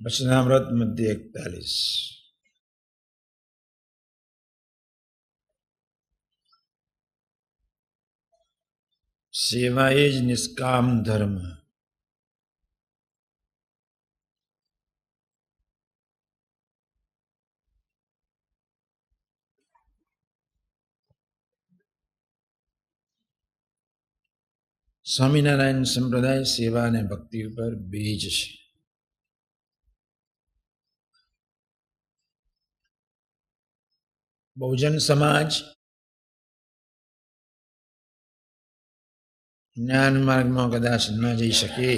વચનામૃત મધ્ય 41. સેવા એ જ નિષ્કામ ધર્મ. સ્વામિનારાયણ સંપ્રદાય સેવા અને ભક્તિ ઉપર બીજ છે. બહુજન સમાજ જ્ઞાન માર્ગમાં કદાચ ન જઈ શકે,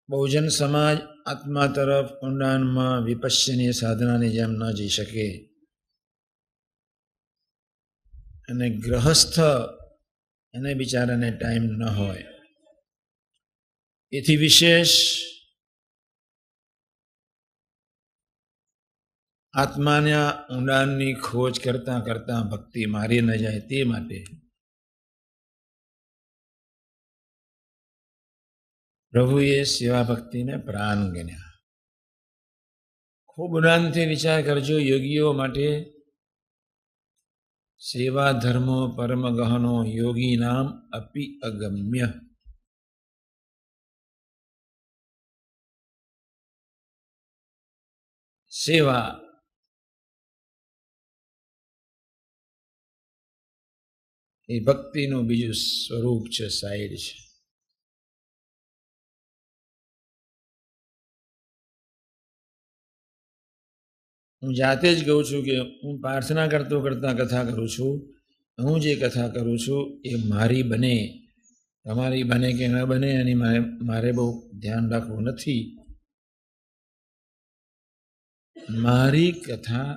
બહુજન સમાજ આત્મા તરફ ઊંડાણમાં વિપશ્યની સાધનાની જેમ ન જઈ શકે, અને ગ્રહસ્થ એને બિચારાને ટાઈમ ન હોય. એથી વિશેષ આત્માના ઊંડાણની ખોજ કરતા કરતા ભક્તિ મારી ન જાય તે માટે પ્રભુએ સેવા ભક્તિને પ્રાણ ગણ્યા. ખૂબ ઊંડાણથી વિચાર કરજો. યોગીઓ માટે સેવા ધર્મો પરમ ગહનો, યોગી નામ અપી અગમ્ય. સેવા એ ભક્તિનું બીજું સ્વરૂપ છે, સાઈડ છે. હું જાતે જ કહું છું કે હું પ્રાર્થના કરતો કરતા કથા કરું છું. હું જે કથા કરું છું એ મારી બને, તમારી બને કે ન બને એની મારે બહુ ધ્યાન રાખવું નથી. મારી કથા,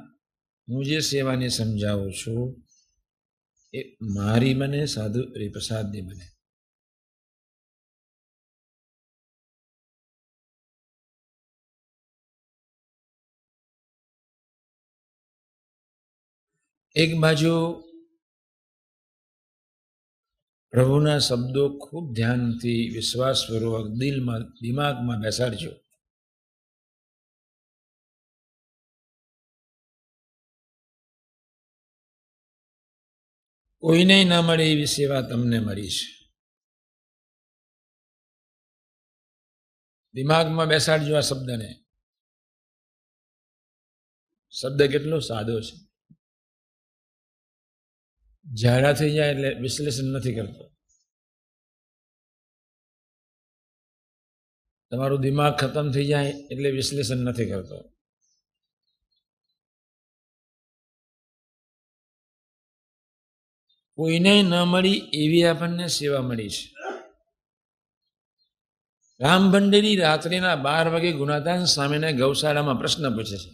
હું જે સેવાને સમજાવું છું એ મારી બને, સાધુ હરિપ્રસાદની બને. એક બાજુ પ્રભુના શબ્દો ખૂબ ધ્યાનથી, વિશ્વાસપૂર્વક દિલમાં, દિમાગમાં બેસાડજો. કોઈને ન મળે એવી સેવા તમને મળી છે. દિમાગમાં બેસાડજો આ શબ્દને. શબ્દ કેટલો સાદો છે. ઝાડા થઈ જાય એટલે વિશ્લેષણ નથી કરતો. તમારું દિમાગ ખતમ થઈ જાય એટલે વિશ્લેષણ નથી કરતો. કોઈને ન મળી એવી આપણને સેવા મળી છે. રામ ભંડેરી રાત્રિના 12 વાગે ગુણાદાન સ્વામીને ગૌશાળામાં પ્રશ્ન પૂછે છે.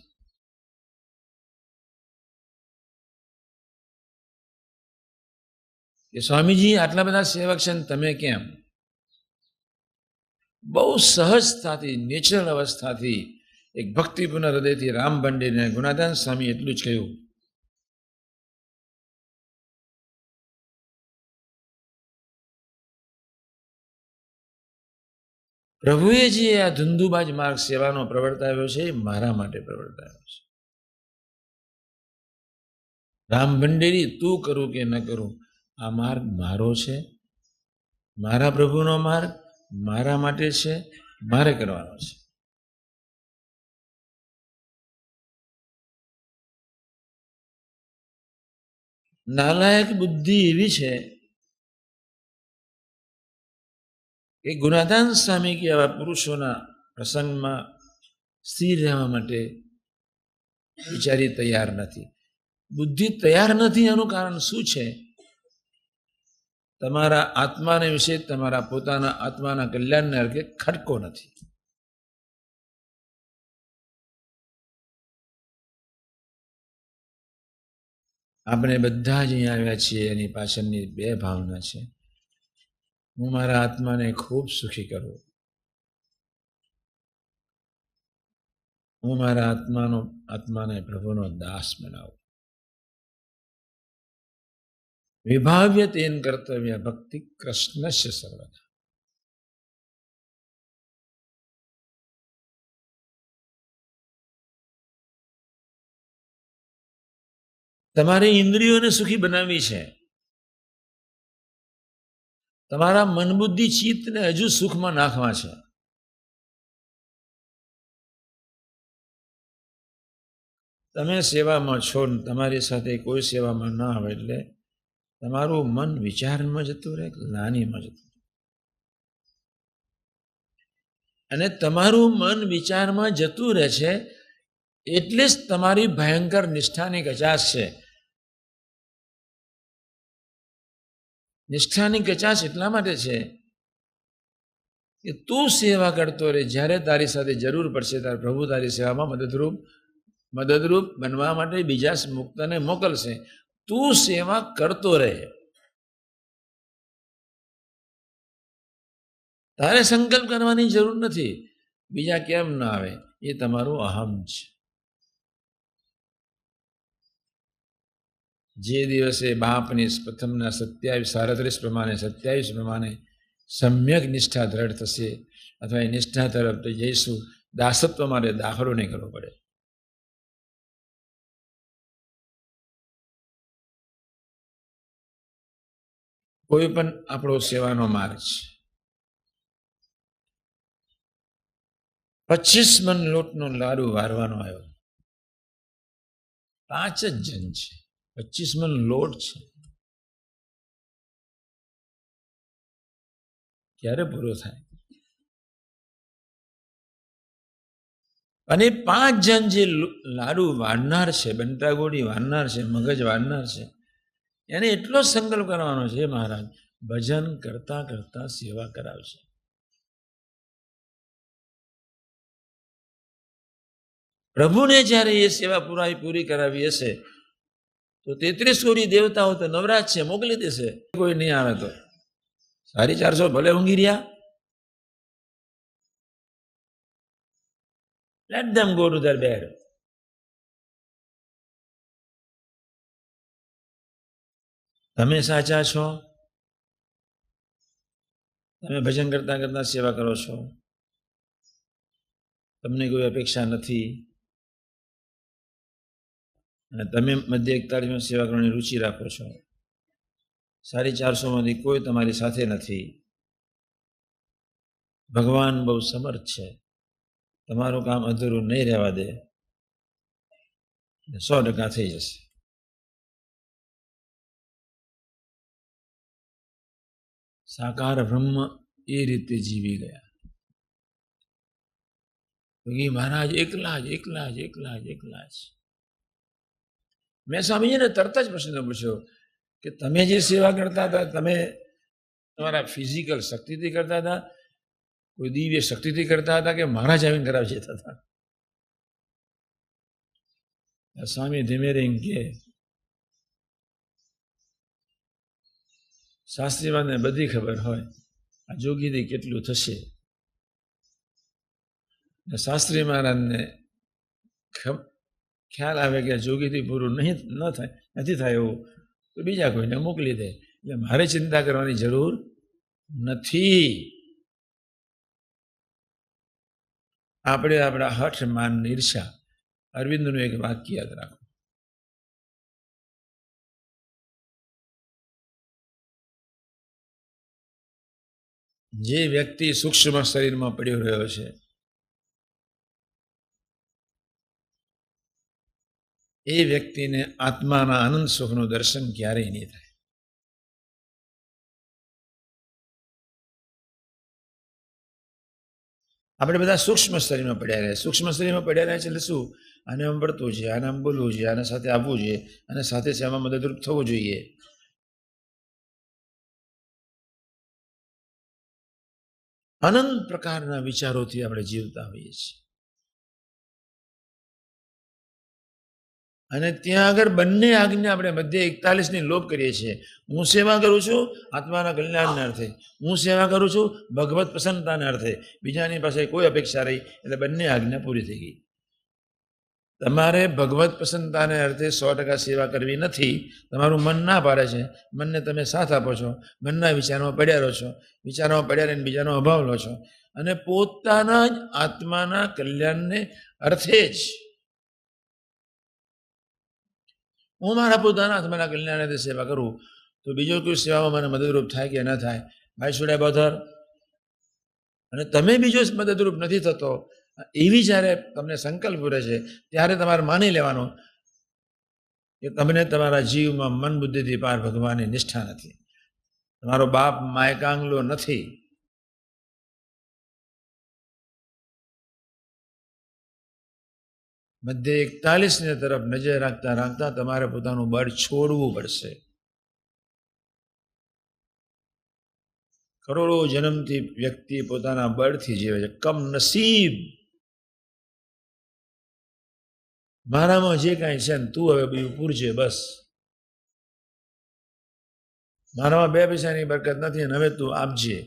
કે સ્વામીજી, આટલા બધા સેવક છે તમે કેમ? બહુ સહજતાથી, નેચરલ અવસ્થાથી, એક ભક્તિપૂર્ણ હૃદયથી રામ ભંડેરીને ગુણાદાન સ્વામી એટલું જ કહ્યું, પ્રભુએ જે આ ધુંધુબાજ માર્ગ સેવાનો પ્રવર્તાવ્યો છે એ મારા માટે પ્રવર્તાવ્યો છે. રામ ભંડેરી, તું કરું કે ન કરું, આ માર્ગ મારો છે, મારા પ્રભુનો માર્ગ મારા માટે છે, મારે કરવાનો છે. નાલાયક બુદ્ધિ એવી છે કે ગુણાદાન સ્વામી કે આવા પુરુષોના પ્રસંગમાં સ્થિર રહેવા માટે વિચારી તૈયાર નથી. બુદ્ધિ તૈયાર નથી એનું કારણ શું છે? તમારા આત્માને વિશે, તમારા પોતાના આત્માના કલ્યાણને અર્થે ખટકો નથી. આપણે બધા જ અહીંયા આવ્યા છીએ એની પાછળની બે ભાવના છે. હું મારા આત્માને ખૂબ સુખી કરું, હું મારા આત્માને પ્રભુનો દાસ બનાવું. વિભાવ્ય તેન કર્તવ્ય ભક્તિ કૃષ્ણસ્ય સર્વદા. તમારે ઇન્દ્રિયોને સુખી બનાવવી છે. તમારા મન બુદ્ધિ ચિત્તને હજુ સુખમાં નાખવા છે. તમે સેવામાં છો ને તમારી સાથે કોઈ સેવામાં ના આવે એટલે તમારું મન વિચારમાં જતું રહે, જ્ઞાનીમાં જતું રહે. અને તમારું મન વિચારમાં જતું રહે છે એટલે જ તમારી ભયંકર નિષ્ઠાની કચાશ છે. નિષ્ઠાની કચાશ એટલા માટે છે કે તું સેવા કરતો રહે, જ્યારે તારી સાથે જરૂર પડશે ત્યારે પ્રભુ તારી સેવામાં મદદરૂપ બનવા માટે બીજા મુક્તને મોકલશે. તું સેવા કરતો રહે. તારે સંકલ્પ કરવાની જરૂર નથી. બીજા કેમ ના આવે એ તમારું અહમ છે. જે દિવસે બાપની પ્રથમના 37 પ્રમાણે 27 પ્રમાણે સમ્યક નિષ્ઠા દ્રઢ થશે અથવા એ નિષ્ઠા તરફ જઈશું, દાસત્વ માટે દાખલો નહીં કરવો પડે. કોઈ પણ આપણો સેવાનો માર્ગ છે. 25 મણ લોટનો લાડુ વારવાનો આવ્યો. 5 જ જણ છે. 25 મણ લોટ છે. ક્યારે પૂરો થાય? અને 5 જણ જે લાડુ વાળનાર છે, બંટાગોળી વાળનાર છે, મગજ વાળનાર છે, એને એટલો સંકલ્પ કરવાનો છે મહારાજ ભજન કરતા કરતા સેવા કરાવશે. પ્રભુને જ્યારે એ સેવા પૂરી કરાવી હશે તો 33 કોટી દેવતાઓ તો નવરાજ છે, મોકલી દેશે. કોઈ નહીં આવે તો 450 ભલે ઊંઘી રહ્યા. Let them go to their bed. તમે સાચા છો. તમે ભજન કરતા કરતા સેવા કરો છો. તમને કોઈ અપેક્ષા નથી અને તમે મધ્ય 41 સેવા કરવાની રુચિ રાખો છો. 450 માંથી કોઈ તમારી સાથે નથી. ભગવાન બહુ સમર્થ છે. તમારું કામ અધૂરું નહીં રહેવા દે. 100% થઈ જશે. સાકાર બ્રહ્મ એ રીતે જીવી ગયા. મહારાજ એકલા જ. મેં સ્વામીજીને તરત જ પ્રશ્ન પૂછ્યો કે તમે જે સેવા કરતા હતા તમે તમારા ફિઝિકલ શક્તિથી કરતા હતા, કોઈ દિવ્ય શક્તિથી કરતા હતા કે મહારાજ આવીને કરાવી જતા હતા? સ્વામી ધીમે રહીને કે શાસ્ત્રીવાદને બધી ખબર હોય આ જોગીથી કેટલું થશે. શાસ્ત્રી મહારાજને ખ્યાલ આવે કે જોગીથી પૂરું નથી થાય એવું તો બીજા કોઈને મોકલી દે. એટલે મારે ચિંતા કરવાની જરૂર નથી. આપણે આપણા હઠ માન ઈર્ષા. અરવિંદનું એક વાક્ય યાદ રાખો. જે વ્યક્તિ સૂક્ષ્મ શરીરમાં પડ્યો રહ્યો છે એ વ્યક્તિને આત્માના આનંદ સુખનું દર્શન ક્યારેય નહીં થાય. આપણે બધા સૂક્ષ્મ શરીરમાં પડ્યા રહ્યા. સૂક્ષ્મ શરીરમાં પડ્યા રહ્યા છે એટલે શું? આને આમ પડતું છે, આને આમ બોલવું છે, આના સાથે આવવું જોઈએ, અને સાથે સેવામાં મદદરૂપ થવું જોઈએ. અનંત પ્રકારના વિચારોથી આપણે જીવતા હોઈએ છીએ. અને ત્યાં આગળ બંને આજ્ઞા આપણે મધ્ય 41ની લોપ કરીએ છીએ. હું સેવા કરું છું આત્માના કલ્યાણના અર્થે, હું સેવા કરું છું ભગવત પ્રસન્નતાના અર્થે. બીજાની પાસે કોઈ અપેક્ષા રહી એટલે બંને આજ્ઞા પૂરી થઈ ગઈ. તમારે ભગવત પ્રસન્નતાને અર્થે 100% સેવા કરવી નથી. તમારું મન ના પાડે છે, મનને તમે સાથ આપો છો, મનના વિચારમાં પડ્યા રહો છો, વિચારોમાં પડ્યા રહીને બીજાનો અભાવ લો છો, અને પોતાના જ આત્માના કલ્યાણને અર્થે જ હું મારા પોતાના આત્માના કલ્યાણને સેવા કરું, તો બીજો કોઈ સેવામાં મને મદદરૂપ થાય કે ન થાય, ભાઈ શુડ આઈ બોધર? અને તમે બીજો મદદરૂપ નથી થતો એવી જ્યારે તમને સંકલ્પ પૂરે છે, ત્યારે તમારે માની લેવાનો કે તમને તમારા જીવમાં મન બુદ્ધિથી પાર ભગવાનની નિષ્ઠા નથી. તમારો બાપ માયકાંગલો નથી. મધ્ય 41ને તરફ નજર રાખતા રાખતા તમારે પોતાનું બળ છોડવું પડશે. કરોડો જન્મથી વ્યક્તિ પોતાના બળથી જીવે છે. કમનસીબ, મારામાં જે કાંઈ છે ને તું હવે બીજું પૂરજે, બસ મારામાં 2 પૈસાની બરકત નથી અને હવે તું આપજે.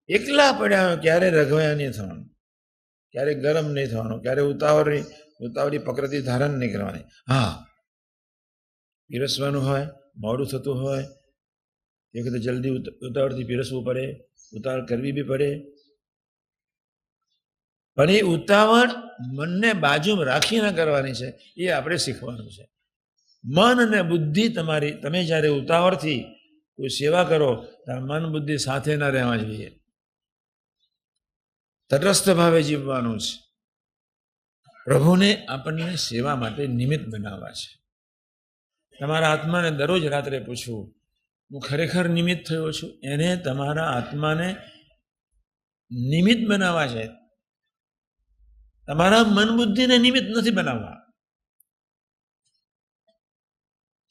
એકલા પડ્યા ક્યારે રઘવાયા નહીં થવાનું, ક્યારે ગરમ નહીં થવાનું, ક્યારે ઉતાવળી પ્રકૃતિ ધારણ નહીં કરવાની. હા, પીરસવાનું હોય, મોડું થતું હોય એ વખતે જલ્દી ઉતાવળથી પીરસવું પડે, ઉતાવળ કરવી બી પડે, પણ એ ઉતાવળ મનને બાજુમાં રાખીને કરવાની છે. એ આપણે શીખવાનું છે. મન અને બુદ્ધિ તમારી, તમે જ્યારે ઉતાવળથી કોઈ સેવા કરો ત્યારે મન બુદ્ધિ સાથે ના રહેવા જોઈએ. તટસ્થ ભાવે જીવવાનું છે. પ્રભુને આપણને સેવા માટે નિમિત્ત બનાવવા છે. તમારા આત્માને દરરોજ રાત્રે પૂછવું, હું ખરેખર નિમિત્ત થયો છું? એને તમારા આત્માને નિમિત્ત બનાવવા છે. તમારા મન બુદ્ધિને નિમિત્ત નથી બનાવવા.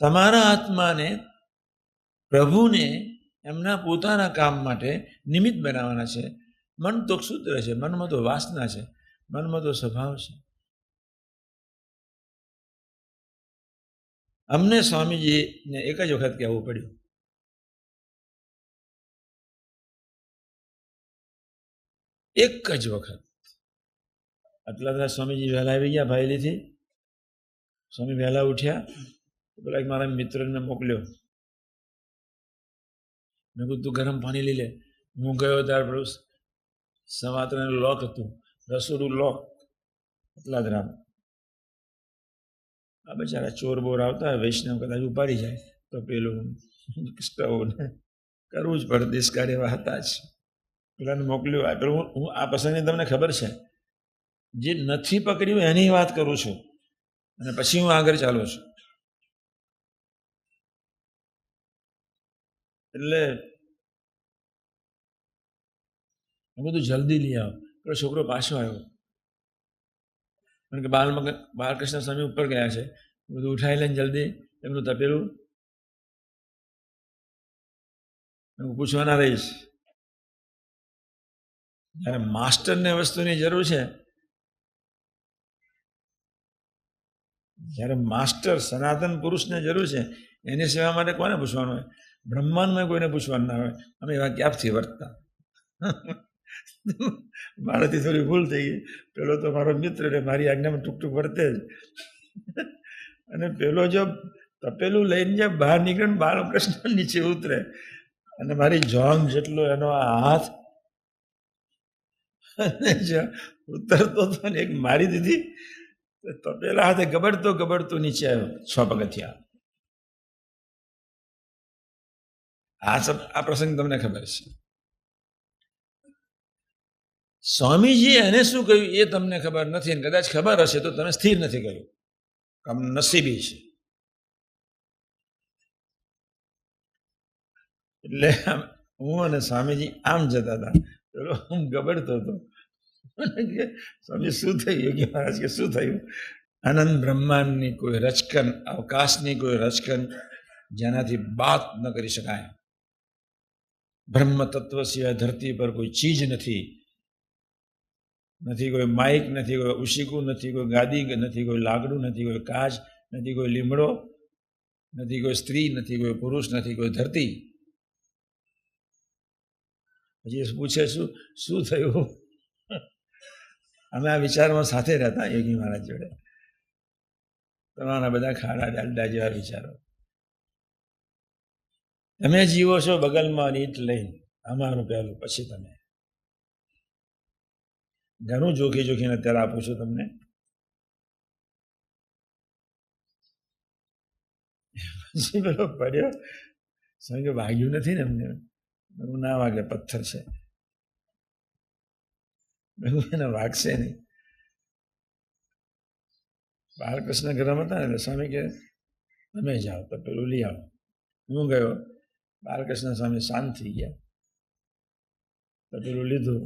તમારા આત્માને પ્રભુને એમના પોતાના કામ માટે નિમિત્ત બનાવવાના છે. મન તો ક્ષુદ્ર છે, મનમાં તો વાસના છે, મનમાં તો સ્વભાવ છે. અમને સ્વામીજીને એક જ વખત કહેવું પડ્યું, એક જ વખત. આટલા બધા સ્વામીજી વહેલા આવી ગયા ભાઈલીથી. સ્વામી વહેલા ઉઠ્યા, પેલા મારા મિત્રને મોકલ્યો. મેં કીધું તું ગરમ પાણી લઈ લે. હું ગયો ત્યાર પેલું સવા 3 લોક હતું, રસોડું લોક, એટલા જ રામ. આ બચારા ચોર બોર આવતા હોય, વૈષ્ણવ કદાચ ઉપાડી જાય તો પેલું સ્ટવને કરવું જ પડે. દેશકાર એવા હતા જ. પેલાને મોકલ્યું. પેલું હું આ પ્રસંગની તમને ખબર છે, જે નથી પકડ્યું એની વાત કરું છું અને પછી હું આગળ ચાલું છું. એટલે બધું જલ્દી લઈ આવો. પેલો છોકરો પાછો આવ્યો, કારણ કે બાલકૃષ્ણ સ્વામી ઉપર ગયા છે. બધું ઉઠાવી લઈને જલ્દી એમનું તપેલું હું પૂછવાના રહીશ. જ્યારે માસ્ટરને વસ્તુની જરૂર છે, જ્યારે માસ્ટર સનાતન પુરુષને જરૂર છે, એની સેવા માટે કોને પૂછવાનું હોય? બ્રહ્માંડમાં કોઈને પૂછવાનું ના હોય. અમે એવા ક્યાંથી વર્તતા. મારાથી થોડી ભૂલ થઈ ગઈ. પેલો તો મારો મિત્ર ને મારી આજ્ઞામાં ટૂંક વર્તે જ. અને પેલો જો તપેલું લઈને જે બહાર નીકળે ને બાલકૃષ્ણ નીચે ઉતરે અને મારી જોંગ જેટલો એનો હાથ ઉતરતો હતો ને એક મારી દીધી. તપેલા હાથે ગબડતો નીચે આવ્યો 6 પગથિયા. આ પ્રસંગ તમને ખબર છે. સ્વામીજી એને શું કહ્યું એ તમને ખબર નથી, અને કદાચ ખબર હશે તો તમે સ્થિર નથી કર્યું. કમનસીબી છે. એટલે હું અને સ્વામીજી આમ જતા હતા. પેલો હું ગબડતો હતો. સ્વામી શું થયું? યોગી મહારાજ કે શું થયું? આનંદ બ્રહ્માંડની કોઈ રચકન, અવકાશની કોઈ રચકન જેનાથી બાત ન કરી શકાય. બ્રહ્મ તત્વ સિવાય ધરતી પર કોઈ ચીજ નથી. નથી કોઈ માઇક, નથી કોઈ ઉશીકું, નથી કોઈ ગાદી, નથી કોઈ લાકડું, નથી કોઈ કાચ, નથી કોઈ લીમડો, નથી કોઈ સ્ત્રી, નથી કોઈ પુરુષ, નથી કોઈ ધરતી. પછી પૂછે શું થયું? અમે આ વિચારમાં સાથે રહેતા યોગી મહારાજ જોડે. તમારા બધા ખાડા ડાલડા જેવા વિચારો. તમે જીવો છો બગલમાં ઈંટ લઈને, અમારું પહેલું, પછી તમે. ઘણું જોખી જોખીને અત્યારે આપું છું તમને. પછી પેલો પડ્યો, સમજો વાગ્યું નથી ને એમને. ના વાગે, પથ્થર છે. એને વાગશે નહીં. બાલકૃષ્ણ ઘરમાં હતા ને એટલે સ્વામી કે તમે જાઓ તો પેલું લઈ આવો. હું ગયો, બાલકૃષ્ણ સ્વામી શાંત થઈ ગયા. તો પેલું લીધું.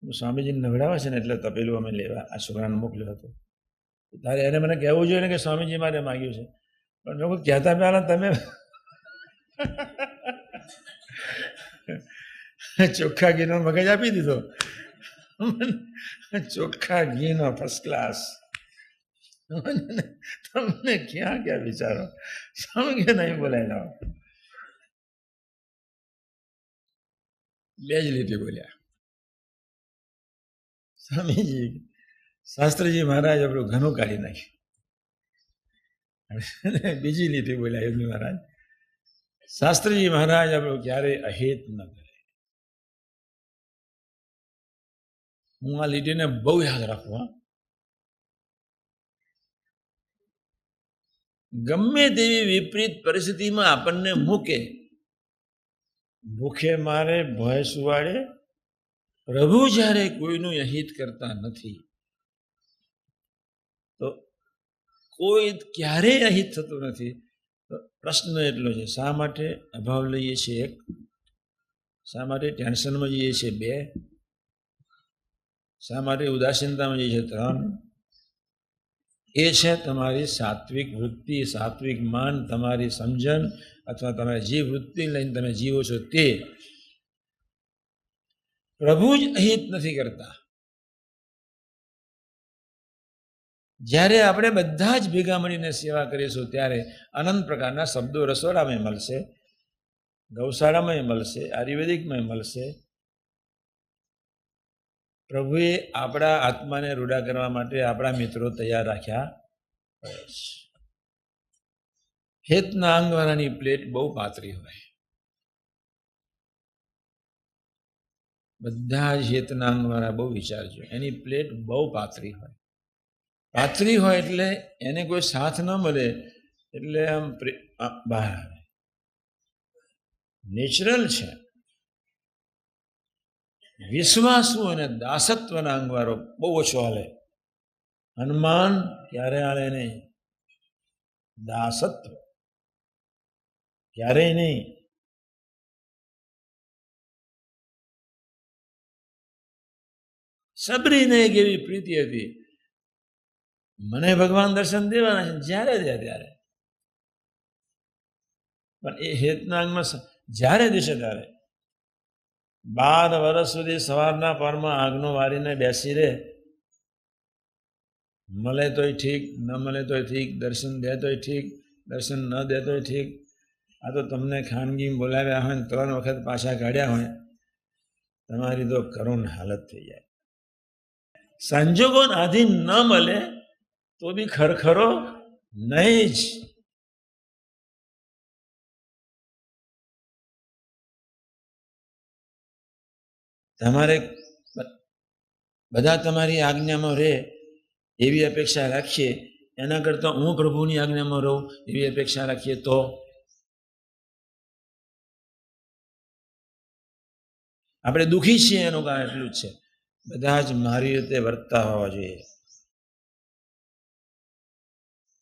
સ્વામીજીને નવડાવે છે ને એટલે તપેલું અમે લેવા આ છોકરાને મોકલ્યો હતો. તારે એને મને કહેવું જોઈએ ને કે સ્વામીજી મારે માગ્યું છે, પણ મેં કોઈ કહેતા પહેલા તમે ચોખ્ખા ઘીનો મગજ આપી દીધો. ચોખ્ખા ઘીનો ફર્સ્ટ ક્લાસ. તમને ક્યાં ક્યાં વિચારો. સ્વામી કે નહીં બોલાય લાવો. બે જ લીટી બોલ્યા. સ્વામીજી શાસ્ત્રીજી મહારાજ આપણું ઘણું કાઢી નાખ્યું. બીજી લીટી બોલ્યા યોગી મહારાજ, શાસ્ત્રીજી મહારાજ આપણું ક્યારેય અહિત ન કરે. હું આ લીટીને બહુ યાદ રાખું. ગમે તેવી વિપરીત પરિસ્થિતિમાં આપણને મૂકે, ભૂખે મારે, ભય સુવાડે, પ્રભુ જ્યારે કોઈનું અહિત કરતા નથી તો કોઈ ક્યારેય અહિત થતું નથી. તો પ્રશ્ન એટલો છે, શા માટે અભાવ લઈએ છીએ? એક, શા માટે ટેન્શનમાં જઈએ છીએ? બે, શા માટે ઉદાસીનતામાં જઈએ છીએ? ત્રણ. એ છે તમારી સાત્વિક વૃત્તિ, સાત્વિક માન, તમારી સમજણ અથવા તમે જે વૃત્તિ લઈને તમે જીવો છો તે. પ્રભુ જ અહિત નથી કરતા. જ્યારે આપણે બધા જ ભેગા મળીને સેવા કરીશું ત્યારે અનંત પ્રકારના શબ્દો રસોડામાં મળશે, ગૌશાળામાં મળશે, આયુર્વેદિકમાં મળશે. પ્રભુએ આપણા આત્માને રૂડા કરવા માટે આપણા મિત્રો તૈયાર રાખ્યા. હેતના અંગવાળાની પ્લેટ બહુ પાતળી હોય. બધા જ હેતના અંગવાળા બહુ વિચારજો, એની પ્લેટ બહુ પાતળી હોય. પાતળી હોય એટલે એને કોઈ સાથ ન મળે એટલે આમ બહાર આવે. નેચરલ છે. વિશ્વાસુ અને દાસત્વના અંગવાળો બહુ ઓછો હાલે. હનુમાન ક્યારે હાલે નહીં, દાસત્વ ક્યારેય નહીં. સબરીને એક એવી પ્રીતિ હતી, મને ભગવાન દર્શન દેવાના છે જ્યારે દે ત્યારે, પણ એ હેતના અંગમાં જ્યારે દેશે ત્યારે 12 વર્ષ સુધી સવારના પરમાં આગનો વારીને બેસી રહે. મળે તોય ઠીક, ન મળે તોય ઠીક, દર્શન દે તોય ઠીક, દર્શન ન દે તોય ઠીક. આ તો તમને ખાનગી બોલાવ્યા હોય ને 3 વખત પાછા કાઢ્યા હોય, તમારી તો કરુણ હાલત થઈ જાય. સંજોગોને આધીન ન મળે તો બી ખરખરો નહીં જ. તમારે બધા તમારી આજ્ઞામાં રહે એવી અપેક્ષા રાખીએ, એના કરતાં હું પ્રભુની આજ્ઞામાં રહું એવી અપેક્ષા રાખીએ તો આપણે દુઃખી છીએ. એનું કારણ એટલું જ છે, બધા જ મારી રીતે વર્તતા હોવા જોઈએ.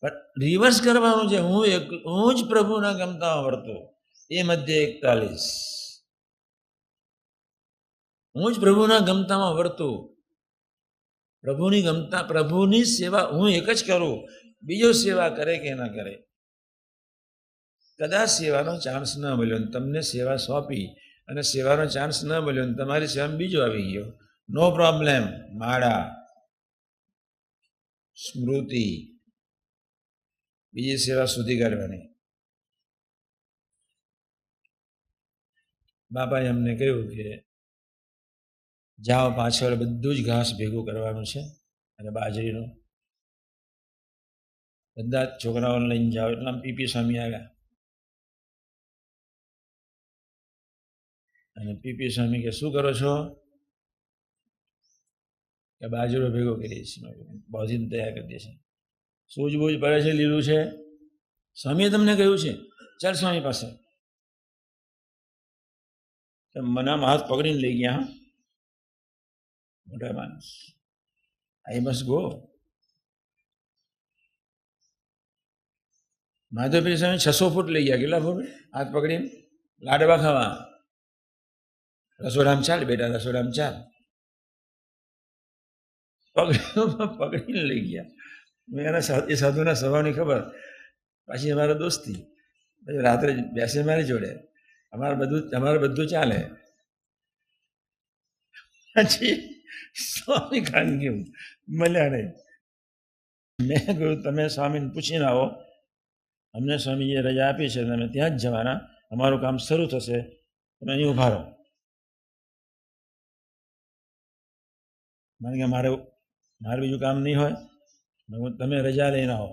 પણ રિવર્સ કરવાનું છે, હું જ પ્રભુના ગમતામાં વર્તું. એ મધ્ય 41, હું જ પ્રભુના ગમતામાં વર્તું. પ્રભુની ગમતા, પ્રભુની સેવા હું એક જ કરું, બીજો સેવા કરે કે ના કરે. કદાચ સેવાનો ચાન્સ ન મળ્યો ને તમને સેવા સોંપી અને સેવાનો ચાન્સ ન મળ્યો ને તમારી સેવામાં બીજો આવી ગયો, નો પ્રોબ્લેમ. માળા, સ્મૃતિ, બીજી સેવા સુધી કરવાની. બાપાએ અમને કહ્યું કે જાઓ, પાછળ બધું જ ઘાસ ભેગું કરવાનું છે અને બાજરીનું બધા જ છોકરાઓને લઈને જાઓ. એટલા પીપી સ્વામી આવ્યા અને પીપી સ્વામી કે શું કરો છો? કે બાજરો ભેગો કરીએ છીએ, બોધીને તૈયાર કરી દે છે. સૂઝબૂઝ પડે છે, લીલું છે. સ્વામીએ તમને કહ્યું છે ચાલ સ્વામી પાસે. મને હાથ પકડીને લઈ ગયા. મોટા માણસ, આઈ મસ્ટ ગો. માધવપીર સ્વામી 600 ફૂટ લઈ ગયા. કેટલા ફૂટ? હાથ પકડીને લાડવા ખાવા. રસોડામાં ચાલ બેટા, રસોડામાં ચાલ. પકડીને લઈ ગયા. મેં એના એ સાધુના સ્વભાવની ખબર. પાછી અમારા દોસ્તી. પછી રાત્રે બેસે મારી જોડે. અમારે બધું ચાલે. પછી સ્વામી ખાનગી મળ્યા નહીં. મેં કહ્યું તમે સ્વામીને પૂછીને આવો. અમને સ્વામીજીએ રજા આપી છે, તમે ત્યાં જ જવાના. અમારું કામ શરૂ થશે, તમે અહીં ઉભા રહો. મને કે મારે બીજું કામ નહીં હોય. તમે રજા લઈને આવો,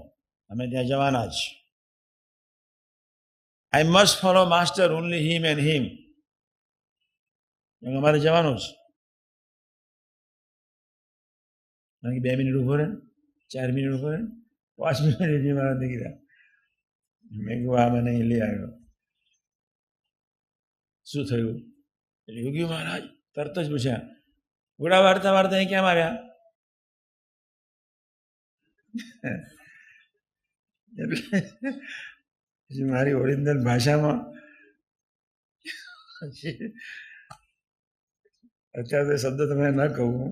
અમે ત્યાં જવાના જ. I must follow master only him and him. અમારે જવાનું જ. 2 મિનિટ ઉભો રહે, 4 મિનિટ ઉભો રહે, 5 મિનિટ મારા દીકરા. મેં કહ્યું આ મને લઈ આવ્યો. શું થયું? એટલે યોગી મહારાજ તરત જ પૂછ્યા, ઘોડા વાર્તા વાર્તા અહીં કેમ આવ્યા? એટલે મારી ઓરિજિનલ ભાષામાં અત્યારે તો શબ્દ તમે ન કહું.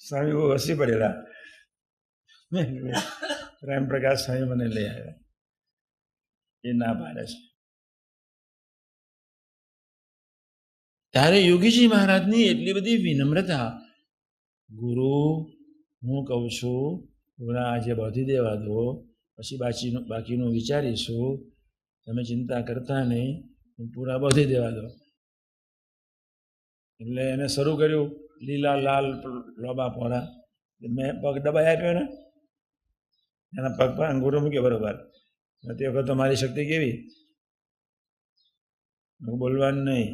સ્વામી બહુ હસી પડેલા. પ્રેમ પ્રકાશ સ્વામી મને લઈ આવ્યા. એ ના પાડે છે. ત્યારે યોગીજી મહારાજની એટલી બધી વિનમ્રતા. ગુરુ, હું કહું છું પૂરા આજે બાંધી દેવા દો, પછી બાકીનું વિચારીશું. તમે ચિંતા કરતા નહીં, પૂરા બાંધી દેવા દો. એટલે એને શરૂ કર્યું. લીલા લાલ લોબા પોરા. મેં પગ દબાઈ આપ્યો ને, એના પગ પર અંગૂઠો મૂક્યો બરોબર. તે વખત તો મારી શક્તિ કેવી, બોલવાનું નહીં.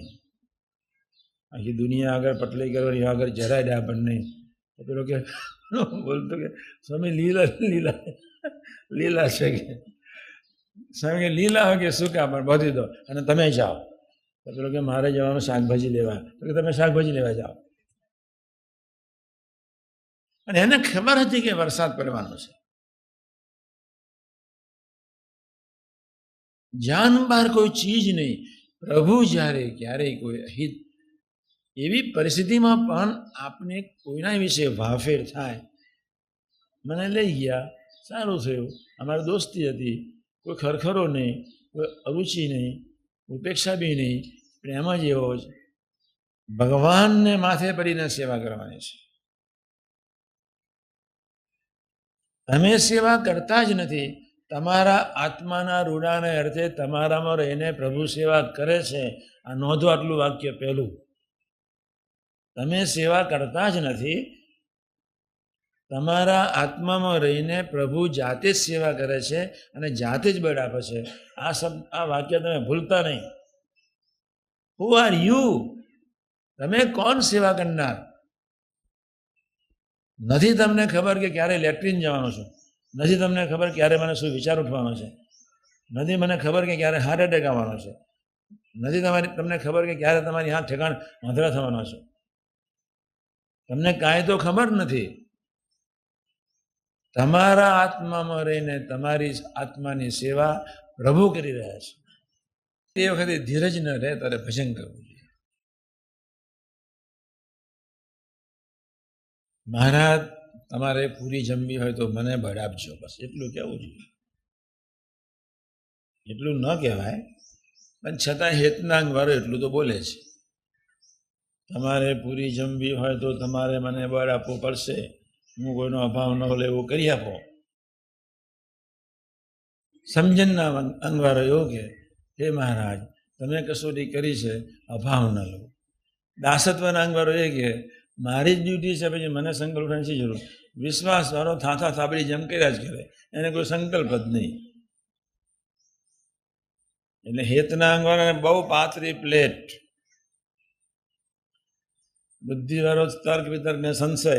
આખી દુનિયા આગળ પટલી કરવાની, આગળ જરાય ડાપણ નહીં. તો પેલો કે બોલતો કે સ્વામી લીલા લીલા લીલા છે કે. સ્વામી કે લીલા હોય કે શું કામ, પણ બાંધી દો અને તમે જાઓ. તો પેલો કે મારે જવાનું શાકભાજી લેવા. તો કે તમે શાકભાજી લેવા જાઓ. અને એને ખબર હતી કે વરસાદ પડવાનો છે. જાન બહાર કોઈ ચીજ નહીં. પ્રભુ જ્યારે ક્યારેય કોઈ અહિત એવી પરિસ્થિતિમાં પણ આપને કોઈના વિશે વાફેર થાય. મને લઈ ગયા, સારું થયું. અમારી દોસ્તી હતી. કોઈ ખરખરો નહીં, કોઈ અરુચિ નહીં, ઉપેક્ષા બી નહીં. પ્રેમ જ એવો જ. ભગવાનને માથે પડીને સેવા કરવાની છે. તમે સેવા કરતા જ નથી. તમારા આત્માના રૂડાને અર્થે તમારામાં રહીને પ્રભુ સેવા કરે છે. આ નોંધો, આટલું વાક્ય પહેલું. તમે સેવા કરતા જ નથી. તમારા આત્મામાં રહીને પ્રભુ જાતે જ સેવા કરે છે અને જાતે જ બળ આપે છે. આ વાક્ય તમે ભૂલતા નહીં. Who are you? તમે કોણ સેવા કરનાર? નથી તમને ખબર કે ક્યારે લેટ્રિન જવાનો છું. નથી તમને ખબર ક્યારે મને શું વિચાર ઉઠવાનો છે. નથી મને ખબર કે ક્યારે હાર્ટ એટેક આવવાનો છે. નથી તમને ખબર કે ક્યારે તમારી હાથ ઠેકાણ વાંધરા થવાનો છે. તમને કાંઈ તો ખબર નથી. તમારા આત્મામાં રહીને તમારી આત્માની સેવા પ્રભુ કરી રહ્યા છે. તે વખતે ધીરજ ન રહે ત્યારે ભજન કરવું જોઈએ. મહારાજ, તમારે પૂરી જમવી હોય તો મને બળ આપજો, બસ એટલું કહેવું જોઈએ. એટલું ન કહેવાય, પણ છતાં હેતનાંગ વાળો એટલું તો બોલે છે. તમારે પૂરી જમવી હોય તો તમારે મને બળ આપવું પડશે. હું કોઈનો અભાવ ન લેવો કરી આપો. સમજણના અંગવારો એવો કે હે મહારાજ, તમે કસોટી કરી છે, અભાવ ન લો. દાસત્વના અંગવાળો એ કે મારી જ ડ્યુટી છે, પછી મને સંકલ્પ ઉઠાવવાની શી જરૂર? વિશ્વાસવાળો થાથા થાબડી જેમ કર્યા જ કરે, એને કોઈ સંકલ્પ જ નહીં. એટલે હેતના અંગવાળાને બહુ પાતળી પ્લેટ, બુદ્ધિવાળો તર્ક વિતર્ક ને સંશય,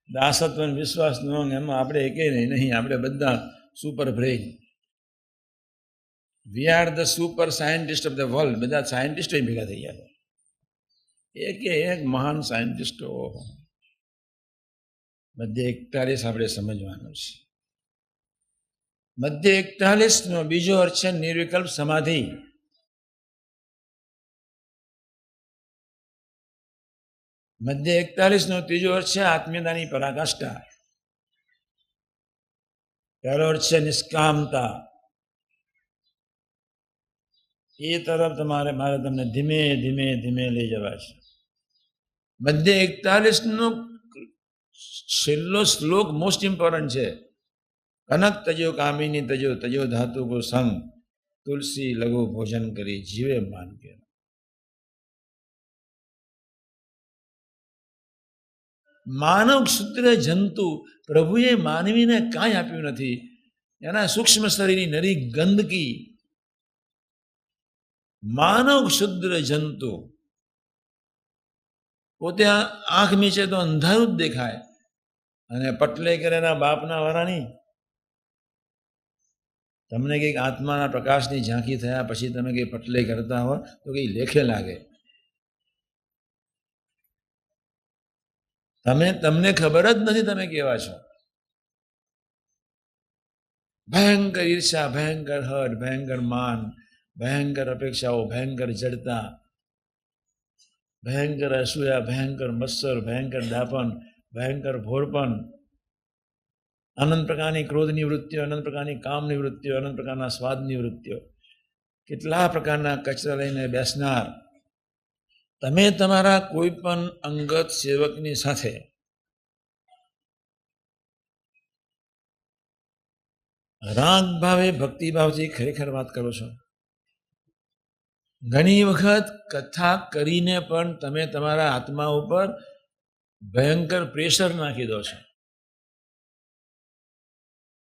દાસત્વ વિશ્વાસનો અંગ, એમાં આપણે એકેય નહીં. આપણે બધા super brain. We are the super scientist of the world. બધા સાયન્ટિસ્ટો ભેગા થઈ ગયા છે, એક મહાન સાયન્ટિસ્ટો. મધ્ય 41 આપણે સમજવાનું છે. મધ્ય 41 નો બીજો અર્થ છે નિર્વિકલ્પ સમાધિ. મધ્ય 41 નો ત્રીજો અર્થ છે આત્મીયતાની પરાકાષ્ઠા. પહેલો અર્થ છે નિષ્કામતા. એ તરફ મારે તમને ધીમે ધીમે ધીમે લઈ જવા છે. મધ્ય 41 નો છેલ્લો શ્લોક મોસ્ટ ઇમ્પોર્ટન્ટ છે. કનક તજો કામિની તજો તજો ધાતુ કો સંગ, તુલસી લઘુ ભોજન કરી જીવે માન કે. માનવ ક્ષુદ્ર જંતુ પ્રભુએ માનવીને કાંઈ આપ્યું નથી. એના સૂક્ષ્મ શરીરની નરી ગંદકી. માનવ ક્ષુદ્ર જંતુ પોતે આંખ મીચે તો અંધારું જ દેખાય, અને પટલે કરેના બાપના વરાણી. તમને કંઈક આત્માના પ્રકાશની ઝાંખી થયા પછી તમે કંઈ પટલે કરતા હો તો કંઈ લેખે લાગે. તમને ખબર જ નથી તમે કેવા છો. ભયંકર ઈર્ષા, ભયંકર હર્ષ, ભયંકર માન, ભયંકર અપેક્ષાઓ, ભયંકર જડતા, ભયંકર અસૂયા, ભયંકર મત્સર, ભયંકર દાપન, ભયંકર ભોળપણ, અનંત પ્રકારની ક્રોધની વૃત્તિઓ, અનંત પ્રકારની કામની વૃત્તિઓ, અનંત પ્રકારના સ્વાદની વૃત્તિઓ, કેટલા પ્રકારના કચરા લઈને બેસનાર. તમે તમારા કોઈ પણ અંગત સેવકની સાથે રાગ ભાવે ભક્તિભાવથી ખરેખર વાત કરો છો. ઘણી વખત કથા કરીને પણ તમે તમારા આત્મા ઉપર ભયંકર પ્રેશર નાખી દો છો.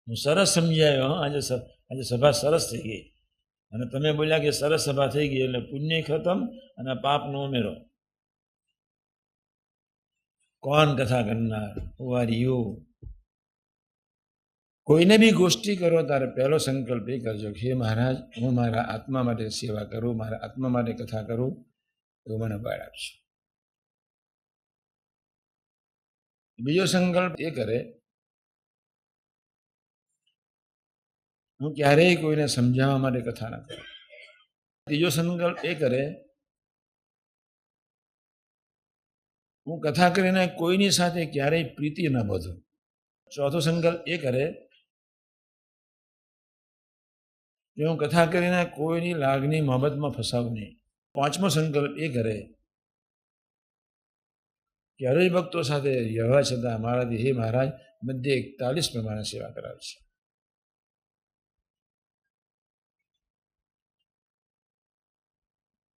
હું સરસ સમજાયો. આજે સભા સરસ થઈ ગઈ, અને તમે બોલ્યા કે સરસ સભા થઈ ગઈ એટલે પુણ્ય ખતમ અને પાપનો ઉમેરો. કોણ કથા કરનાર? Who are you? કોઈને બી ગોષ્ઠી કરો ત્યારે પહેલો સંકલ્પ એ કરજો કે હે મહારાજ, હું મારા આત્મા માટે સેવા કરું, મારા આત્મા માટે કથા કરું, એવું મને બળ આપશે. બીજો સંકલ્પ એ કરે, હું ક્યારેય કોઈને સમજાવવા માટે કથા ના કરું. ત્રીજો સંકલ્પ એ કરે, હું કથા કરીને કોઈની સાથે ક્યારેય પ્રીતિ ન બાંધું. ચોથો સંકલ્પ એ કરે કે હું કથા કરીને કોઈની લાગણી મોહબ્બતમાં ફસાવું નહીં. પાંચમો સંકલ્પ એ કરે કે હરિભક્તો સાથે રહેવા છતાં મારાથી હે મહારાજ મધ્ય 41 પ્રમાણે સેવા કરાવે છે.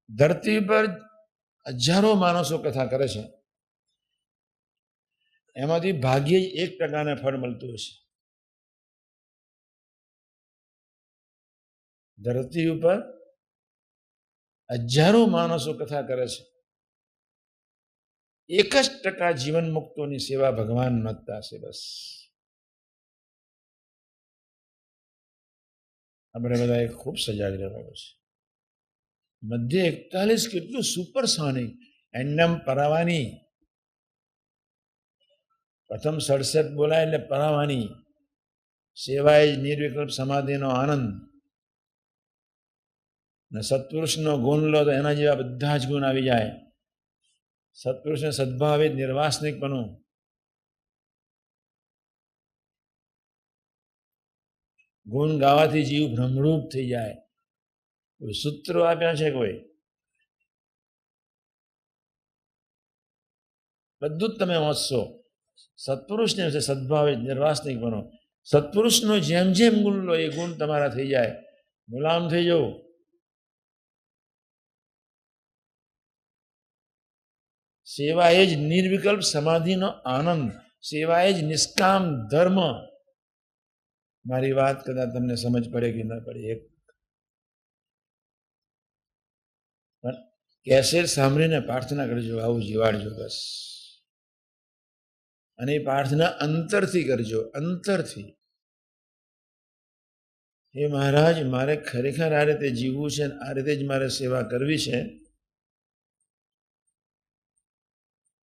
ધરતી પર હજારો માણસો કથા કરે છે, એમાંથી ભાગ્યે જ 1% ફળ મળતું હશે. ધરતી ઉપર હજારો માણસો કથા કરે છે, 1% જીવન મુક્તોની સેવા ભગવાન નોંધતા છે. બસ આપણે બધાએ ખૂબ સજાગ રહેવાનું છે. મધ્ય 41 કેટલું સુપરસોનિક. એન્ડમ પરાવાની, પ્રથમ 67 બોલાય એટલે પરાવાની. સેવા એ નિર્વિકલ્પ સમાધિનો આનંદ. ને સત્પુરુષનો ગુણ લો તો એના જેવા બધા જ ગુણ આવી જાય. સત્પુરુષને સદભાવે નિર્વાસનિકપણું. ગુણ ગાવાથી જીવ ભ્રમરૂપ થઈ જાય. કોઈ સૂત્રો આપ્યા છે? કોઈ? બધું જ તમે વાંચશો. સત્પુરુષને સદભાવે નિર્વાસનિક બનો. સત્પુરુષનો જેમ જેમ ગુણ લો એ ગુણ તમારા થઈ જાય. ગુલામ થઈ જાઓ. સેવા એ જ નિર્વિકલ્પ સમાધિનો આનંદ, સેવા એ જ નિષ્કામ ધર્મ. મારી વાત કદાચ તમને સમજ પડે કે ન પડે, એક કેસેટ સાંભળીને પ્રાર્થના કરજો, આવું જીવાડજો બસ. અને એ પ્રાર્થના અંતરથી કરજો, અંતરથી. હે મહારાજ, મારે ખરેખર આ રીતે જીવવું છે, આ રીતે જ મારે સેવા કરવી છે,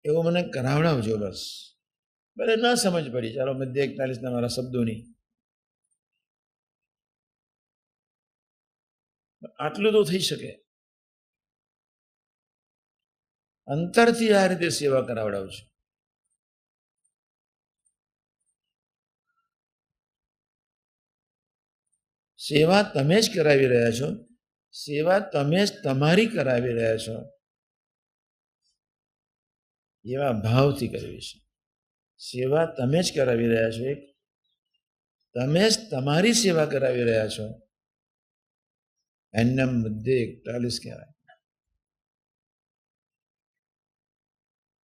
એવું મને કરાવડાવજો બસ. ભલે ન સમજ પડી, ચાલો મધ્ય 41 મારા શબ્દોની, આટલું તો થઈ શકે. અંતરથી આ રીતે સેવા કરાવડાવજો. સેવા તમે જ કરાવી રહ્યા છો, સેવા તમે જ તમારી કરાવી રહ્યા છો, એવા ભાવથી કરવી છે. સેવા તમે જ કરાવી રહ્યા છો, તમે જ તમારી સેવા કરાવી રહ્યા છો, એમને મધ્ય 41 કહેવાય.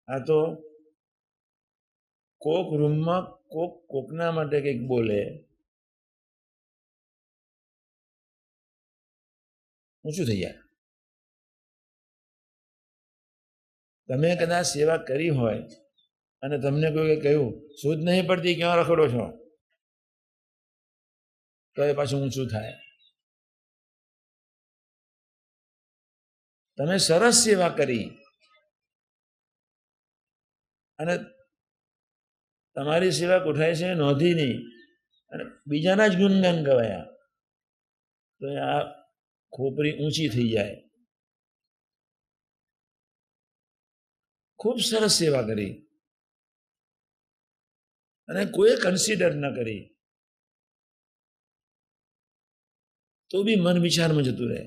આ તો કોક રૂમમાં કોકના માટે કંઈક બોલે, ઊંચું થઈ જાય. તમે કદાચ સેવા કરી હોય અને તમને કોઈ કહ્યું શું જ નહીં પડતી, ક્યાં રખડો છો, તો એ પાછું ઊંચું થાય. તમે સરસ સેવા કરી અને તમારી સેવા કોઠાય છે નોંધી નહીં અને બીજાના જ ગુણગાન ગવાયા, તો આ ખોપરી ઊંચી થઈ જાય. ખૂબ સરસ સેવા કરી અને કોઈ કન્સિડર ન કરી, તો બી મન વિચારમાં જતું રહે.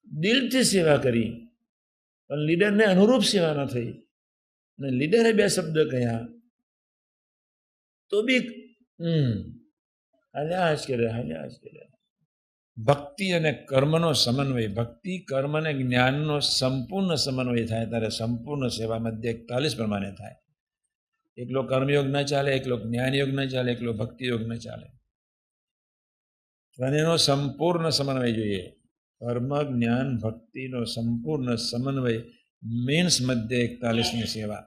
દિલથી સેવા કરી પણ લીડરને અનુરૂપ સેવા ન થઈ અને લીડરે 2 શબ્દ કહ્યા, તો બી હાલ્યા જ કરે. ભક્તિ અને કર્મનો સમન્વય, ભક્તિ કર્મ અને જ્ઞાનનો સંપૂર્ણ સમન્વય થાય ત્યારે સંપૂર્ણ સેવા મધ્ય 41 પ્રમાણે થાય. એકલો કર્મયોગ ન ચાલે, એકલો જ્ઞાનયોગ ન ચાલે, એકલો ભક્તિયોગ ન ચાલે, બંનેનો સંપૂર્ણ સમન્વય જોઈએ. કર્મ જ્ઞાન ભક્તિનો સંપૂર્ણ સમન્વય મીન્સ મધ્ય 41ની સેવા.